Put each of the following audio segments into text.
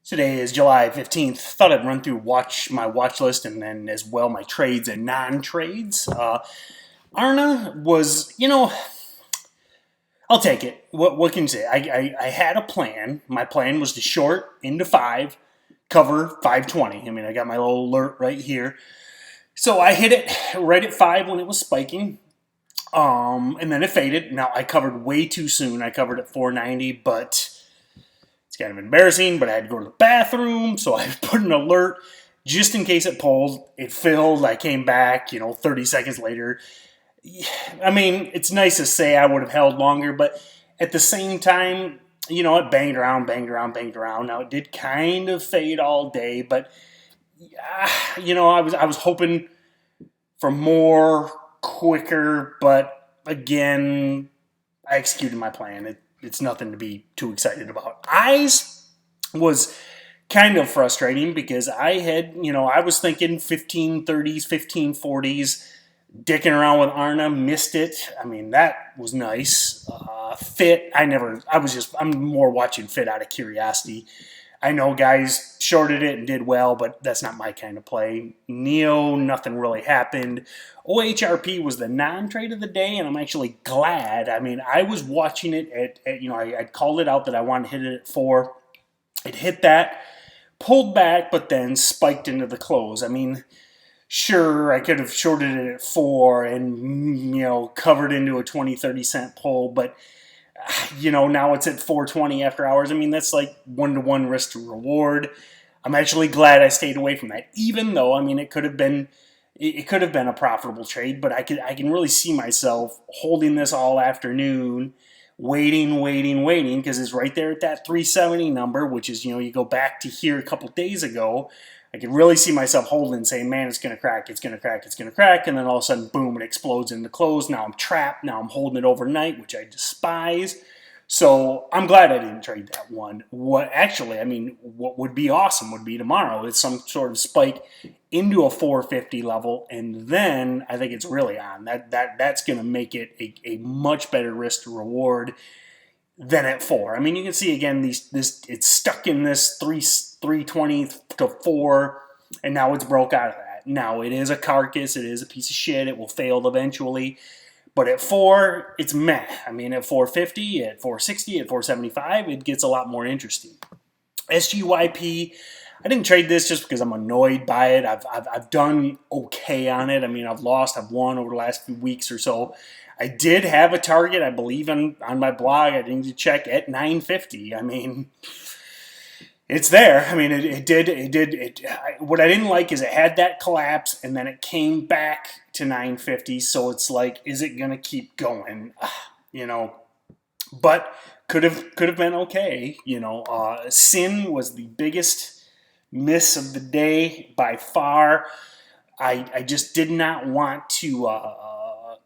Today is July 15th. Thought I'd run through my watch list and then as well my trades and non-trades. ARNA was, I'll take it. What can you say? I had a plan. My plan was to short into 5, cover 520. I mean, I got my little alert right here. So I hit it right at 5 when it was spiking. And then it faded. Now, I covered way too soon. I covered at 490, but it's kind of embarrassing, but I had to go to the bathroom, so I put an alert just in case it pulled. It filled. I came back, 30 seconds later. I mean, it's nice to say I would have held longer, but at the same time, it banged around. Now, it did kind of fade all day, but, I was hoping for more, quicker, but again, I executed my plan. It's nothing to be too excited about. Eyes was kind of frustrating because I had, I was thinking 1530s, 1540s, dicking around with ARNA, missed it. I mean, that was nice. Fit, I'm more watching Fit out of curiosity. I know guys shorted it and did well, but that's not my kind of play. Neo, nothing really happened. OHRP was the non-trade of the day, and I'm actually glad. I mean, I was watching it at I called it out that I wanted to hit it at 4. It hit that, pulled back, but then spiked into the close. I mean, sure, I could have shorted it at 4 and, covered into a 20, 30 cent pull, but now it's at 420 after hours. I mean, that's like 1-to-1 risk to reward. I'm actually glad I stayed away from that, even though, I mean, it could have been a profitable trade, but I can really see myself holding this all afternoon, waiting, because it's right there at that 370 number, which is, you go back to here a couple days ago. I can really see myself holding, saying, man, it's going to crack, and then all of a sudden, boom, it explodes into close. Now I'm trapped. Now I'm holding it overnight, which I despise. So I'm glad I didn't trade that one. What would be awesome would be tomorrow is some sort of spike into a 450 level, and then I think it's really on. That's going to make it a much better risk to reward than at 4. I mean, you can see again it's stuck in this 320 to 4, and now it's broke out of that. Now it is a carcass, it is a piece of shit, it will fail eventually. But at 4, it's meh. I mean, at 450, at 460, at 475, it gets a lot more interesting. SGYP, I didn't trade this just because I'm annoyed by it. I've done okay on it. I mean, I've won over the last few weeks or so. I did have a target, I believe, on my blog. I didn't check at 950. I mean, it's there. I mean, it did. What I didn't like is it had that collapse, and then it came back to 950. So it's like, is it going to keep going? But could have been okay. SYN was the biggest miss of the day by far. I just did not want to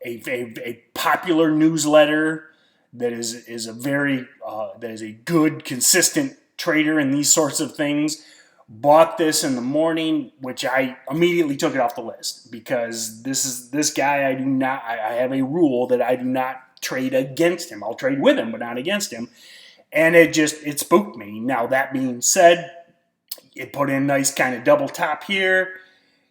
a popular newsletter that is a good, consistent trader in these sorts of things bought this in the morning, which I immediately took it off the list because this guy I have a rule that I do not trade against him. I'll trade with him, but not against him. And it spooked me. Now, that being said, it put in nice kind of double top here.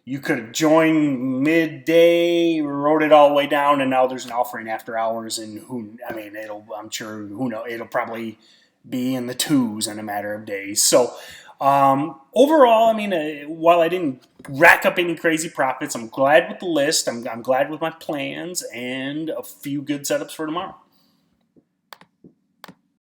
You could have joined midday, rode it all the way down, and now there's an offering after hours, and it'll probably be in the 2s in a matter of days. So overall, I mean, while I didn't rack up any crazy profits, I'm glad with the list. I'm glad with my plans and a few good setups for tomorrow.